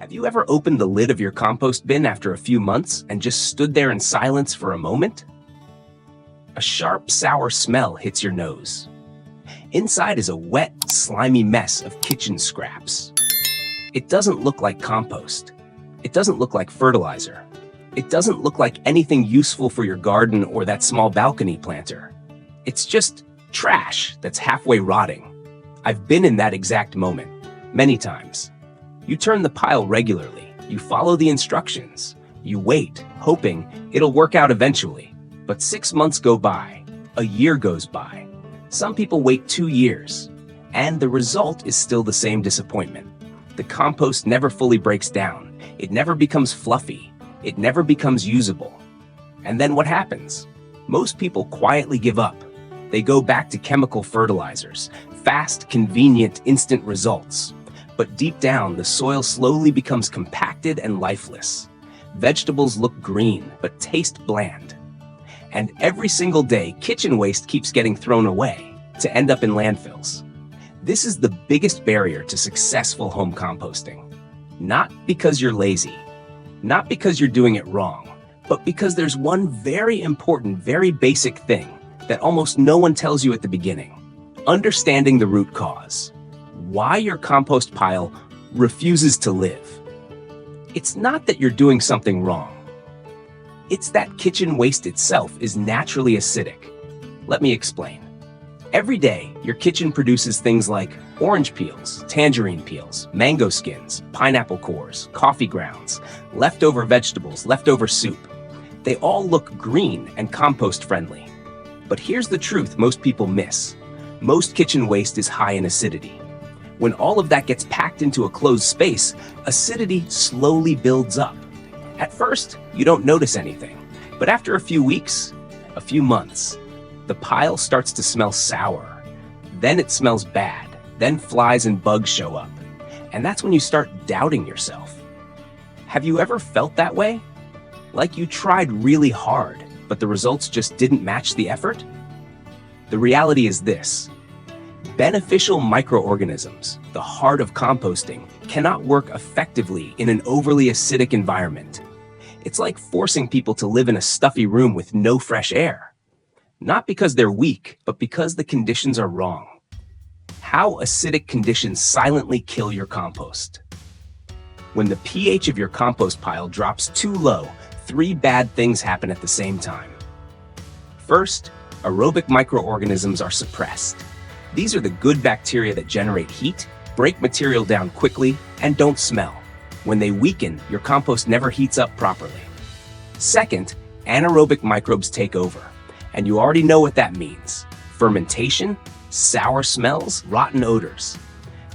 Have you ever opened the lid of your compost bin after a few months and just stood there in silence for a moment? A sharp, sour smell hits your nose. Inside is a wet, slimy mess of kitchen scraps. It doesn't look like compost. It doesn't look like fertilizer. It doesn't look like anything useful for your garden or that small balcony planter. It's just trash that's halfway rotting. I've been in that exact moment, many times. You turn the pile regularly. You follow the instructions. You wait, hoping it'll work out eventually. But 6 months go by. A year goes by. Some people wait 2 years. And the result is still the same disappointment. The compost never fully breaks down. It never becomes fluffy. It never becomes usable. And then what happens? Most people quietly give up. They go back to chemical fertilizers, fast, convenient, instant results. But deep down, the soil slowly becomes compacted and lifeless. Vegetables look green, but taste bland. And every single day, kitchen waste keeps getting thrown away to end up in landfills. This is the biggest barrier to successful home composting. Not because you're lazy, not because you're doing it wrong, but because there's one very important, very basic thing that almost no one tells you at the beginning. Understanding the root cause. Why your compost pile refuses to live. It's not that you're doing something wrong. It's that kitchen waste itself is naturally acidic. Let me explain. Every day, your kitchen produces things like orange peels, tangerine peels, mango skins, pineapple cores, coffee grounds, leftover vegetables, leftover soup. They all look green and compost friendly. But here's the truth most people miss. Most kitchen waste is high in acidity. When all of that gets packed into a closed space, acidity slowly builds up. At first, you don't notice anything, but after a few weeks, a few months, the pile starts to smell sour. Then it smells bad. Then flies and bugs show up. And that's when you start doubting yourself. Have you ever felt that way? Like you tried really hard, but the results just didn't match the effort? The reality is this. Beneficial microorganisms, the heart of composting, cannot work effectively in an overly acidic environment. It's like forcing people to live in a stuffy room with no fresh air. Not because they're weak, but because the conditions are wrong. How acidic conditions silently kill your compost. When the pH of your compost pile drops too low, 3 bad things happen at the same time. First, aerobic microorganisms are suppressed. These are the good bacteria that generate heat, break material down quickly, and don't smell. When they weaken, your compost never heats up properly. Second, anaerobic microbes take over. And you already know what that means. Fermentation, sour smells, rotten odors,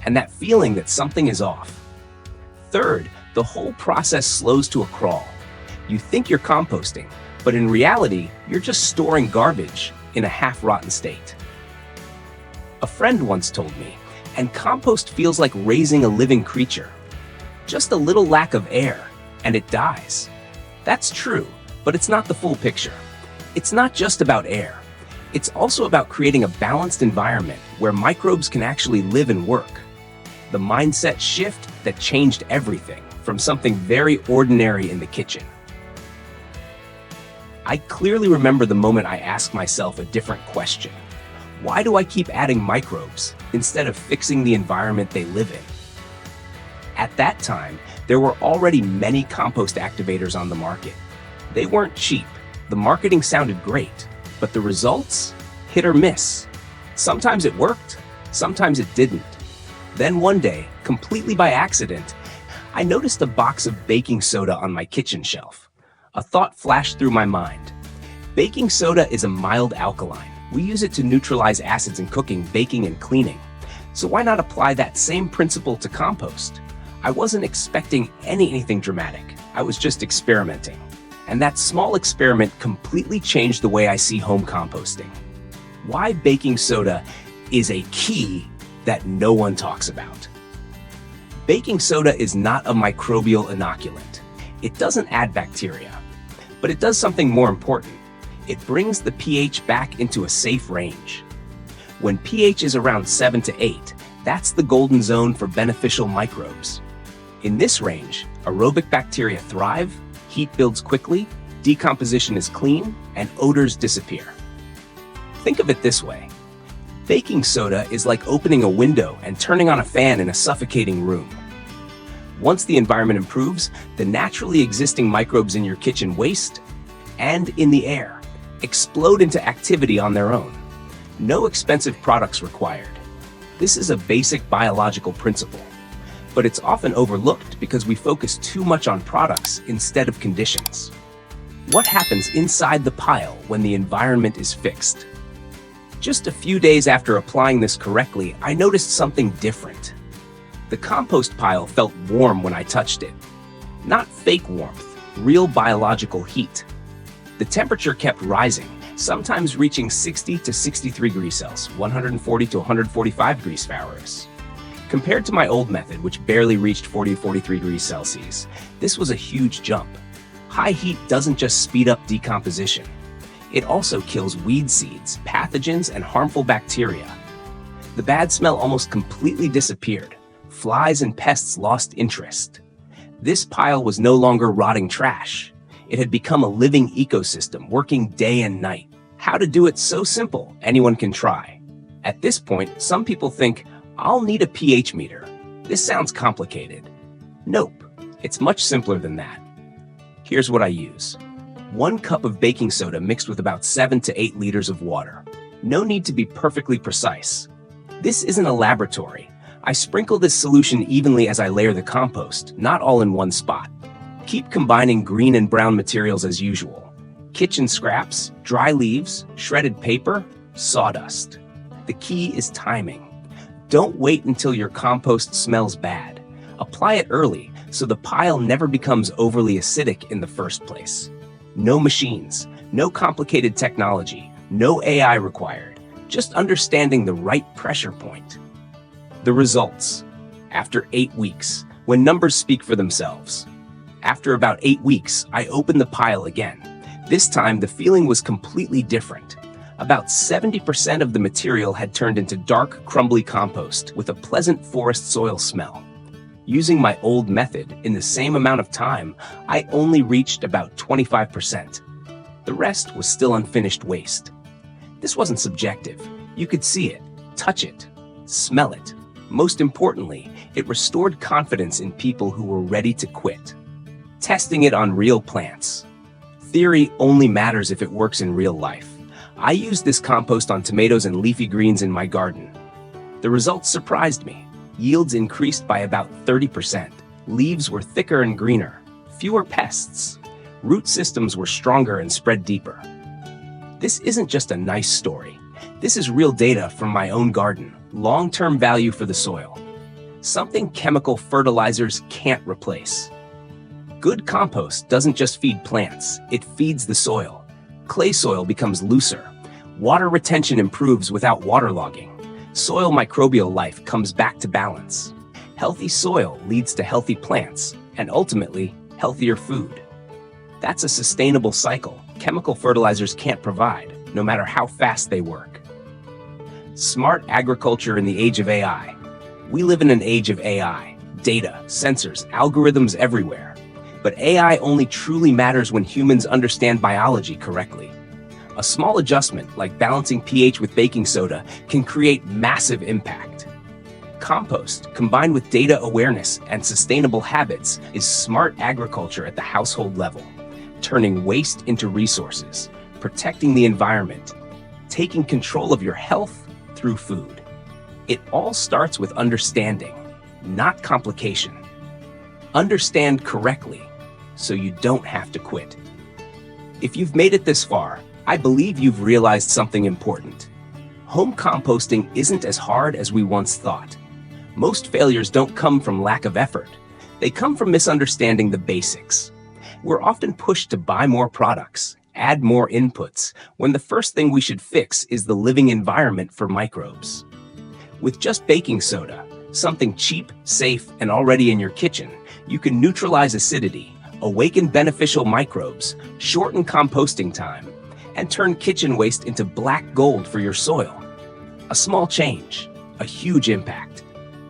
and that feeling that something is off. Third, the whole process slows to a crawl. You think you're composting, but in reality, you're just storing garbage in a half-rotten state. A friend once told me, and compost feels like raising a living creature. Just a little lack of air, and it dies. That's true, but it's not the full picture. It's not just about air. It's also about creating a balanced environment where microbes can actually live and work. The mindset shift that changed everything from something very ordinary in the kitchen. I clearly remember the moment I asked myself a different question. Why do I keep adding microbes instead of fixing the environment they live in? At that time, there were already many compost activators on the market. They weren't cheap. The marketing sounded great, but the results? Hit or miss. Sometimes it worked, sometimes it didn't. Then one day, completely by accident, I noticed a box of baking soda on my kitchen shelf. A thought flashed through my mind. Baking soda is a mild alkaline. We use it to neutralize acids in cooking, baking, and cleaning. So why not apply that same principle to compost? I wasn't expecting anything dramatic. I was just experimenting. And that small experiment completely changed the way I see home composting. Why baking soda is a key that no one talks about. Baking soda is not a microbial inoculant. It doesn't add bacteria, but it does something more important. It brings the pH back into a safe range. When pH is around 7 to 8, that's the golden zone for beneficial microbes. In this range, aerobic bacteria thrive, heat builds quickly, decomposition is clean, and odors disappear. Think of it this way. Baking soda is like opening a window and turning on a fan in a suffocating room. Once the environment improves, the naturally existing microbes in your kitchen waste and in the air explode into activity on their own. No expensive products required. This is a basic biological principle, but it's often overlooked because we focus too much on products instead of conditions. What happens inside the pile when the environment is fixed? Just a few days after applying this correctly, I noticed something different. The compost pile felt warm when I touched it. Not fake warmth, real biological heat. The temperature kept rising, sometimes reaching 60 to 63 degrees Celsius, 140 to 145 degrees Fahrenheit. Compared to my old method, which barely reached 40 to 43 degrees Celsius, this was a huge jump. High heat doesn't just speed up decomposition. It also kills weed seeds, pathogens, and harmful bacteria. The bad smell almost completely disappeared. Flies and pests lost interest. This pile was no longer rotting trash. It had become a living ecosystem, working day and night. How to do it so simple, anyone can try. At this point, some people think, I'll need a pH meter. This sounds complicated. Nope, it's much simpler than that. Here's what I use. 1 cup of baking soda mixed with about 7 to 8 liters of water. No need to be perfectly precise. This isn't a laboratory. I sprinkle this solution evenly as I layer the compost, not all in one spot. Keep combining green and brown materials as usual. Kitchen scraps, dry leaves, shredded paper, sawdust. The key is timing. Don't wait until your compost smells bad. Apply it early so the pile never becomes overly acidic in the first place. No machines, no complicated technology, no AI required, just understanding the right pressure point. The results. After 8 weeks, when numbers speak for themselves. After about 8 weeks, I opened the pile again. This time, the feeling was completely different. About 70% of the material had turned into dark, crumbly compost with a pleasant forest soil smell. Using my old method, in the same amount of time, I only reached about 25%. The rest was still unfinished waste. This wasn't subjective. You could see it, touch it, smell it. Most importantly, it restored confidence in people who were ready to quit. Testing it on real plants. Theory only matters if it works in real life. I used this compost on tomatoes and leafy greens in my garden. The results surprised me. Yields increased by about 30%. Leaves were thicker and greener. Fewer pests. Root systems were stronger and spread deeper. This isn't just a nice story. This is real data from my own garden. Long-term value for the soil. Something chemical fertilizers can't replace. Good compost doesn't just feed plants, it feeds the soil. Clay soil becomes looser. Water retention improves without waterlogging. Soil microbial life comes back to balance. Healthy soil leads to healthy plants, and ultimately, healthier food. That's a sustainable cycle chemical fertilizers can't provide, no matter how fast they work. Smart agriculture in the age of AI. We live in an age of AI, data, sensors, algorithms everywhere. But AI only truly matters when humans understand biology correctly. A small adjustment, like balancing pH with baking soda, can create massive impact. Compost, combined with data awareness and sustainable habits, is smart agriculture at the household level, turning waste into resources, protecting the environment, taking control of your health through food. It all starts with understanding, not complication. Understand correctly, so you don't have to quit. If you've made it this far, I believe you've realized something important. Home composting isn't as hard as we once thought. Most failures don't come from lack of effort. They come from misunderstanding the basics. We're often pushed to buy more products, add more inputs, when the first thing we should fix is the living environment for microbes. With just baking soda, something cheap, safe, and already in your kitchen, you can neutralize acidity, awaken beneficial microbes, shorten composting time, and turn kitchen waste into black gold for your soil. A small change, a huge impact.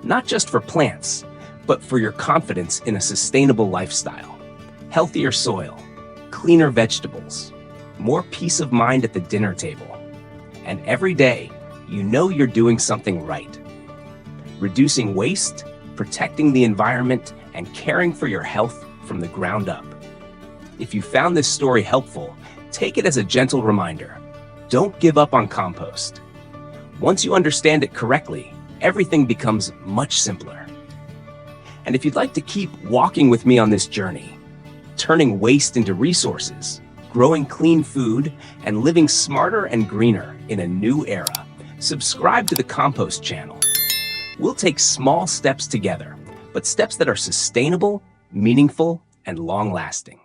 Not just for plants, but for your confidence in a sustainable lifestyle. Healthier soil, cleaner vegetables, more peace of mind at the dinner table. And every day, you know you're doing something right. Reducing waste, protecting the environment, and caring for your health from the ground up. If you found this story helpful, take it as a gentle reminder. Don't give up on compost. Once you understand it correctly, everything becomes much simpler. And if you'd like to keep walking with me on this journey, turning waste into resources, growing clean food, and living smarter and greener in a new era, subscribe to the Compost channel. We'll take small steps together, but steps that are sustainable, meaningful, and long-lasting.